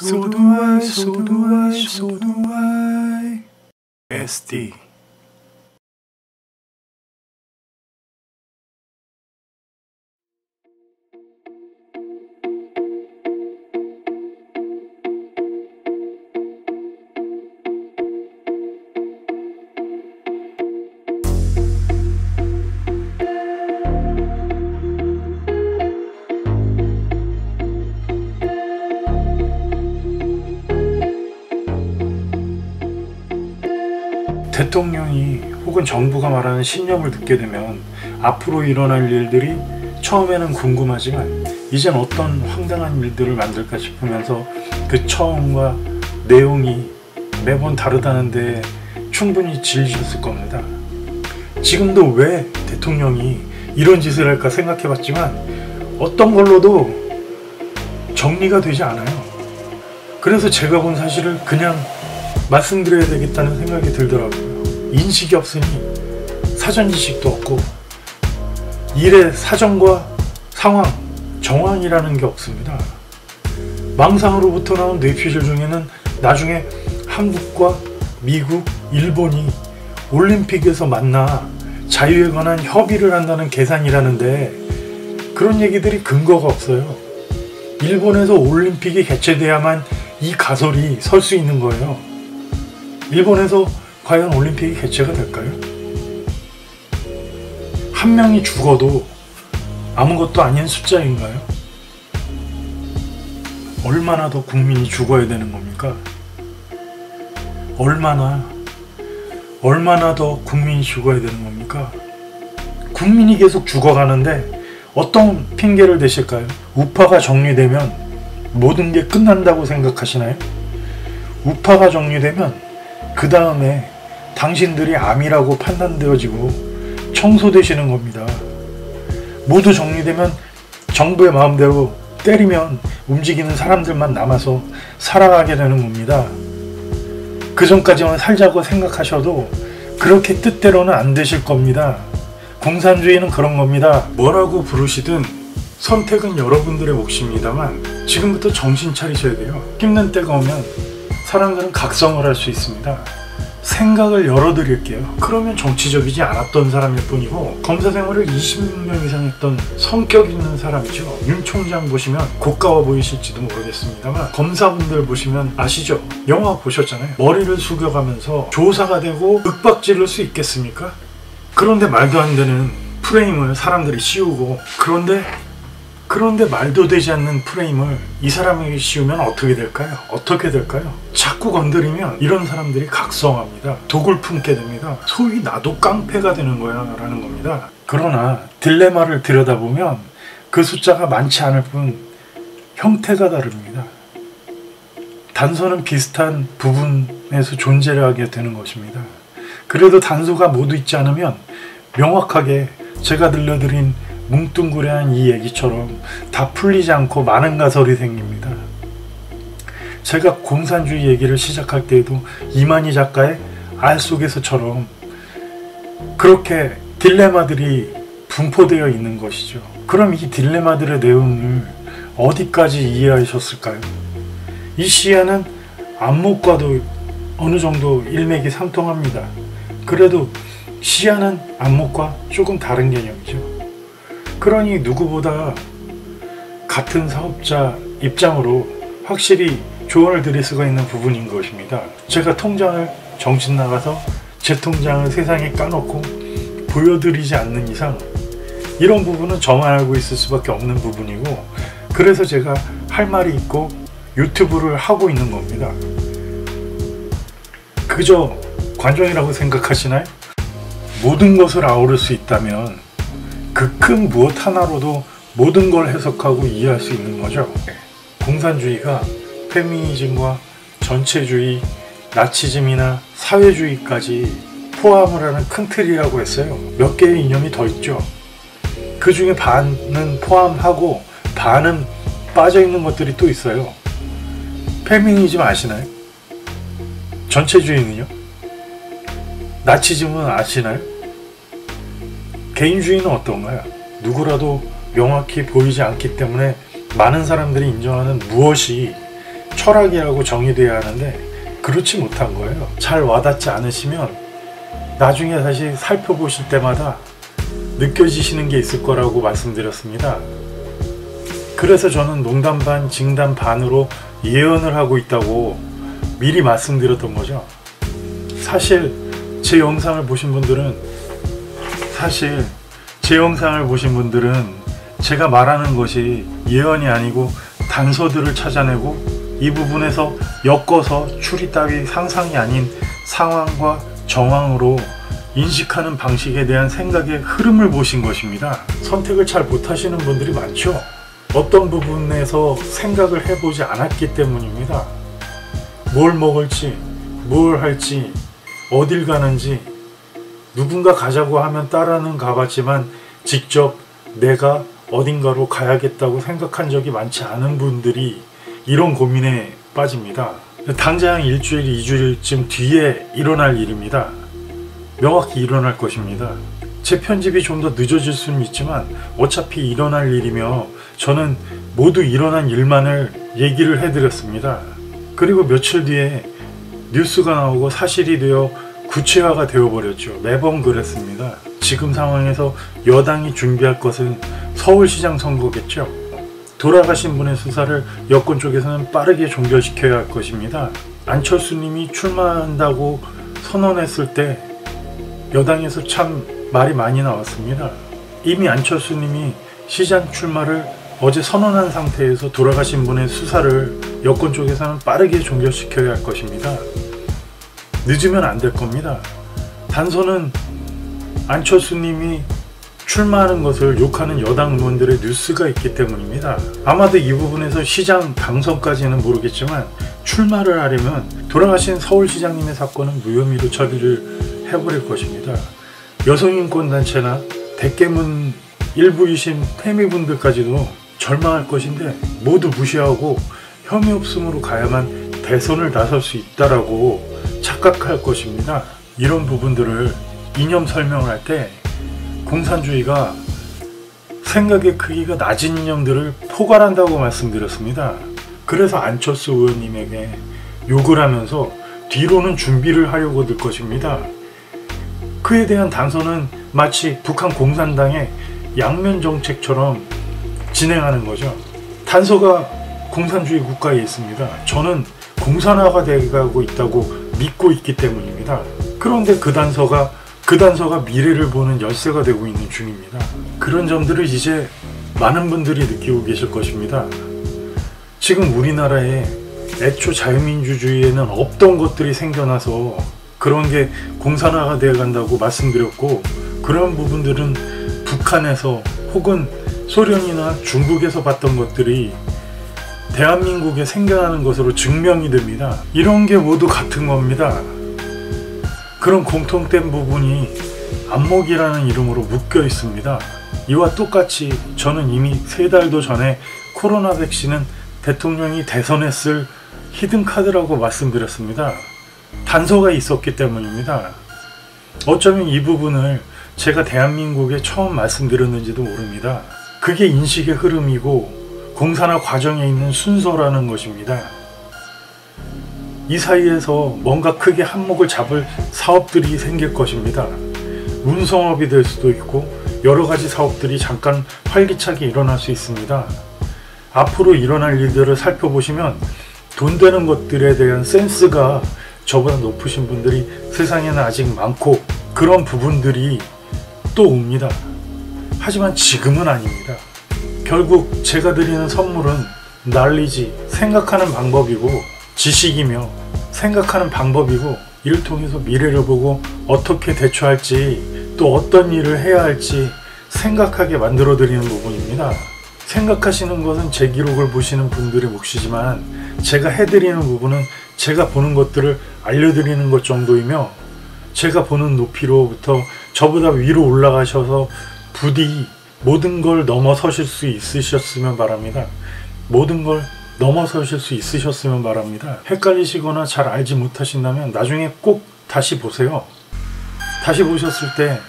So do I, so do I, so do I. SD. 대통령이 혹은 정부가 말하는 신념을 듣게 되면 앞으로 일어날 일들이 처음에는 궁금하지만 이젠 어떤 황당한 일들을 만들까 싶으면서 그 처음과 내용이 매번 다르다는 데 충분히 질리셨을 겁니다. 지금도 왜 대통령이 이런 짓을 할까 생각해 봤지만 어떤 걸로도 정리가 되지 않아요. 그래서 제가 본 사실을 그냥 말씀드려야 되겠다는 생각이 들더라고요. 인식이 없으니 사전 지식도 없고 일의 사정과 상황, 정황이라는 게 없습니다. 망상으로부터 나온 뇌피셜 중에는 나중에 한국과 미국, 일본이 올림픽에서 만나 자유에 관한 협의를 한다는 계산이라는데 그런 얘기들이 근거가 없어요. 일본에서 올림픽이 개최돼야만 이 가설이 설 수 있는 거예요. 일본에서 과연 올림픽이 개최가 될까요? 한 명이 죽어도 아무것도 아닌 숫자인가요? 얼마나 더 국민이 죽어야 되는 겁니까? 얼마나 더 국민이 죽어야 되는 겁니까? 국민이 계속 죽어가는데 어떤 핑계를 대실까요? 우파가 정리되면 모든 게 끝난다고 생각하시나요? 우파가 정리되면 그 다음에 당신들이 암이라고 판단되어지고 청소되시는 겁니다. 모두 정리되면 정부의 마음대로 때리면 움직이는 사람들만 남아서 살아가게 되는 겁니다. 그 전까지만 살자고 생각하셔도 그렇게 뜻대로는 안 되실 겁니다. 공산주의는 그런 겁니다. 뭐라고 부르시든 선택은 여러분들의 몫입니다만 지금부터 정신 차리셔야 돼요. 힘든 때가 오면 사람들은 각성을 할 수 있습니다. 생각을 열어드릴게요. 그러면 정치적이지 않았던 사람일 뿐이고 검사 생활을 26년 이상 했던 성격 있는 사람이죠. 윤 총장 보시면 고가워 보이실지도 모르겠습니다만 검사분들 보시면 아시죠? 영화 보셨잖아요. 머리를 숙여가면서 조사가 되고 윽박지를 수 있겠습니까? 그런데 말도 안 되는 프레임을 사람들이 씌우고 그런데 말도 되지 않는 프레임을 이 사람에게 씌우면 어떻게 될까요? 자꾸 건드리면 이런 사람들이 각성합니다. 독을 품게 됩니다. 소위 나도 깡패가 되는 거야 라는 겁니다. 그러나 딜레마를 들여다보면 그 숫자가 많지 않을 뿐 형태가 다릅니다. 단서는 비슷한 부분에서 존재를 하게 되는 것입니다. 그래도 단서가 모두 있지 않으면 명확하게 제가 들려드린 뭉뚱그레한 이 얘기처럼 다 풀리지 않고 많은 가설이 생깁니다. 제가 공산주의 얘기를 시작할 때에도 이만희 작가의 알 속에서처럼 그렇게 딜레마들이 분포되어 있는 것이죠. 그럼 이 딜레마들의 내용을 어디까지 이해하셨을까요? 이 시야는 안목과도 어느 정도 일맥이 상통합니다. 그래도 시야는 안목과 조금 다른 개념이죠. 그러니 누구보다 같은 사업자 입장으로 확실히 조언을 드릴 수가 있는 부분인 것입니다. 제가 통장을 정신 나가서 제 통장을 세상에 까놓고 보여드리지 않는 이상 이런 부분은 저만 알고 있을 수밖에 없는 부분이고 그래서 제가 할 말이 있고 유튜브를 하고 있는 겁니다. 그저 관종이라고 생각하시나요? 모든 것을 아우를 수 있다면 그 큰 무엇 하나로도 모든 걸 해석하고 이해할 수 있는 거죠. 공산주의가 페미니즘과 전체주의, 나치즘이나 사회주의까지 포함을 하는 큰 틀이라고 했어요. 몇 개의 이념이 더 있죠. 그 중에 반은 포함하고 반은 빠져있는 것들이 또 있어요. 페미니즘 아시나요? 전체주의는요? 나치즘은 아시나요? 개인주의는 어떤가요? 누구라도 명확히 보이지 않기 때문에 많은 사람들이 인정하는 무엇이 철학이라고 정의돼야 하는데 그렇지 못한 거예요. 잘 와닿지 않으시면 나중에 다시 살펴보실 때마다 느껴지시는 게 있을 거라고 말씀드렸습니다. 그래서 저는 농담 반 징담 반으로 예언을 하고 있다고 미리 말씀드렸던 거죠. 사실 제 영상을 보신 분들은 제가 말하는 것이 예언이 아니고 단서들을 찾아내고 이 부분에서 엮어서 추리 따위 상상이 아닌 상황과 정황으로 인식하는 방식에 대한 생각의 흐름을 보신 것입니다. 선택을 잘 못하시는 분들이 많죠. 어떤 부분에서 생각을 해보지 않았기 때문입니다. 뭘 먹을지, 뭘 할지, 어딜 가는지, 누군가 가자고 하면 따라는 가봤지만 직접 내가 어딘가로 가야겠다고 생각한 적이 많지 않은 분들이 이런 고민에 빠집니다. 당장 일주일, 2주일쯤 뒤에 일어날 일입니다. 명확히 일어날 것입니다. 제 편집이 좀 더 늦어질 수는 있지만 어차피 일어날 일이며 저는 모두 일어난 일만을 얘기를 해드렸습니다. 그리고 며칠 뒤에 뉴스가 나오고 사실이 되어 구체화가 되어버렸죠. 매번 그랬습니다. 지금 상황에서 여당이 준비할 것은 서울시장 선거겠죠. 돌아가신 분의 수사를 여권 쪽에서는 빠르게 종결시켜야 할 것입니다. 안철수님이 출마한다고 선언했을 때 여당에서 참 말이 많이 나왔습니다. 이미 안철수님이 시장 출마를 어제 선언한 상태에서 돌아가신 분의 수사를 여권 쪽에서는 빠르게 종결시켜야 할 것입니다. 늦으면 안 될 겁니다. 단서는 안철수님이 출마하는 것을 욕하는 여당 의원들의 뉴스가 있기 때문입니다. 아마도 이 부분에서 시장 당선까지는 모르겠지만 출마를 하려면 돌아가신 서울시장님의 사건은 무혐의로 처리를 해버릴 것입니다. 여성인권단체나 대깨문 일부이신 태미분들까지도 절망할 것인데 모두 무시하고 혐의 없음으로 가야만 대선을 나설 수 있다라고 착각할 것입니다. 이런 부분들을 이념 설명을 할 때 공산주의가 생각의 크기가 낮은 이념들을 포괄한다고 말씀드렸습니다. 그래서 안철수 의원님에게 욕을 하면서 뒤로는 준비를 하려고 들 것입니다. 그에 대한 단서는 마치 북한 공산당의 양면 정책처럼 진행하는 거죠. 단서가 공산주의 국가에 있습니다. 저는 공산화가 되어가고 있다고 믿고 있기 때문입니다. 그런데 그 단서가 미래를 보는 열쇠가 되고 있는 중입니다. 그런 점들을 이제 많은 분들이 느끼고 계실 것입니다. 지금 우리나라에 애초 자유민주주의에는 없던 것들이 생겨나서 그런 게 공산화가 되어 간다고 말씀드렸고, 그런 부분들은 북한에서 혹은 소련이나 중국에서 봤던 것들이 대한민국에 생겨나는 것으로 증명이 됩니다. 이런 게 모두 같은 겁니다. 그런 공통된 부분이 안목이라는 이름으로 묶여 있습니다. 이와 똑같이 저는 이미 3달도 전에 코로나 백신은 대통령이 대선했을 히든카드라고 말씀드렸습니다. 단서가 있었기 때문입니다. 어쩌면 이 부분을 제가 대한민국에 처음 말씀드렸는지도 모릅니다. 그게 인식의 흐름이고 공산화 과정에 있는 순서라는 것입니다. 이 사이에서 뭔가 크게 한몫을 잡을 사업들이 생길 것입니다. 운송업이 될 수도 있고 여러가지 사업들이 잠깐 활기차게 일어날 수 있습니다. 앞으로 일어날 일들을 살펴보시면 돈 되는 것들에 대한 센스가 저보다 높으신 분들이 세상에는 아직 많고 그런 부분들이 또 옵니다. 하지만 지금은 아닙니다. 결국 제가 드리는 선물은 날리지, 생각하는 방법이고 지식이며 생각하는 방법이고, 이를 통해서 미래를 보고 어떻게 대처할지 또 어떤 일을 해야 할지 생각하게 만들어 드리는 부분입니다. 생각하시는 것은 제 기록을 보시는 분들의 몫이지만 제가 해드리는 부분은 제가 보는 것들을 알려드리는 것 정도이며, 제가 보는 높이로부터 저보다 위로 올라가셔서 부디 모든 걸 넘어서실 수 있으셨으면 바랍니다. 모든 걸 넘어서실 수 있으셨으면 바랍니다. 헷갈리시거나 잘 알지 못하신다면 나중에 꼭 다시 보세요. 다시 보셨을 때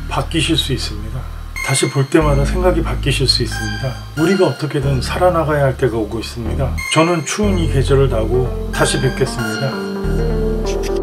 바뀌실 수 있습니다. 다시 볼 때마다 생각이 바뀌실 수 있습니다. 우리가 어떻게든 살아나가야 할 때가 오고 있습니다. 저는 추운 이 계절을 나고 다시 뵙겠습니다.